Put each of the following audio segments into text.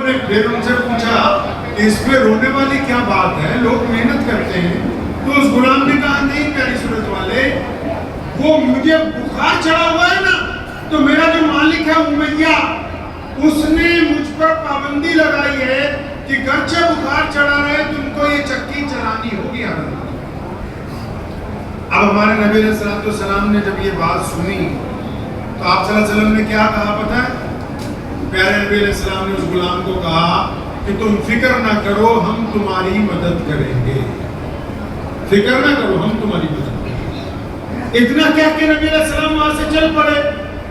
نے پھر ان سے پوچھا اس پہ رونے والی کیا بات ہے, لوگ محنت کرتے ہیں. تو اس غلام نے کہا نہیں پیاری صورت والے, وہ مجھے بخار چڑھا ہوا ہے نا, تو میرا جو مالک ہے امیہ, اس نے مجھ پر پابندی لگائی ہے کہ گرچہ بخار چڑھا رہے تم کو یہ چکی چلانی ہوگی. اب ہمارے نبی علیہ السلام نے جب یہ بات سنی تو آپ صلی اللہ علیہ وسلم نے کیا کہا پتہ ہے؟ پیارے نبی علیہ السلام نے اس غلام کو کہا کہ تم فکر نہ کرو, ہم تمہاری مدد کریں گے. فکر نہ کرو, ہم تمہاری مدد کریں گے. اتنا کہہ کے نبی علیہ السلام وہاں سے چل پڑے.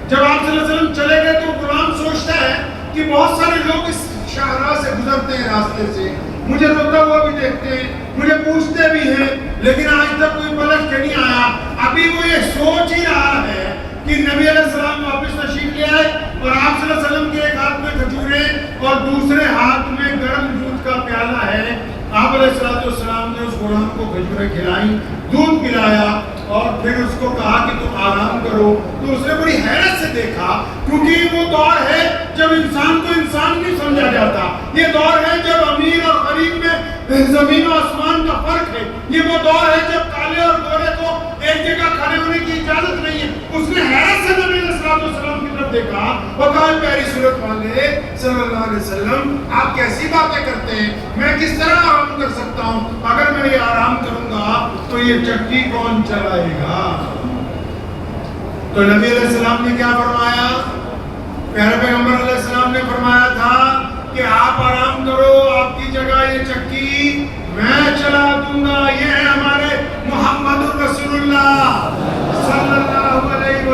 جب آپ صلی اللہ علیہ وسلم چلے گئے تو غلام سوچتا ہے کہ بہت سارے لوگ اس شاہراہ سے گزرتے ہیں, راستے سے مجھے روتا ہوا بھی دیکھتے ہیں, مجھے پوچھتے بھی ہیں, لیکن آج تک کوئی پلٹ کے نہیں آیا. ابھی وہ یہ سوچ ہی رہا ہے کہ نبی علیہ السلام واپس تشریف لے آئے اور آپ صلی اللہ علیہ وسلم کے ایک ہاتھ میں کھجوریں اور دوسرے ہاتھ میں گرم دودھ کا پیالہ ہے. آپ علیہ السلام نے اس غلام کو کھجوریں کھلائیں, دودھ پلایا اور پھر اس کو کہا کہ تم آرام کرو. تو اس نے بڑی حیرت سے دیکھا, کیونکہ وہ دور ہے جب انسان کو انسان نہیں سمجھا جاتا. یہ دور ہے جب امیر اور غریب میں زمین و آسمان کا فرق ہے. یہ وہ دور ہے جب کالے اور گورے کو ایک جگہ کھڑے ہونے کی اجازت نہیں ہے. اس نے حیرت سے نبی علیہ السلام کی طرف دیکھا اور کہا پیاری صورت والے صلی اللہ علیہ وسلم, آپ کیسی باتیں کرتے ہیں, میں کس طرح آرام کر سکتا ہوں؟ اگر میں یہ آرام کروں گا تو یہ چکی کون چلائے گا؟ تو نبی علیہ السلام نے کیا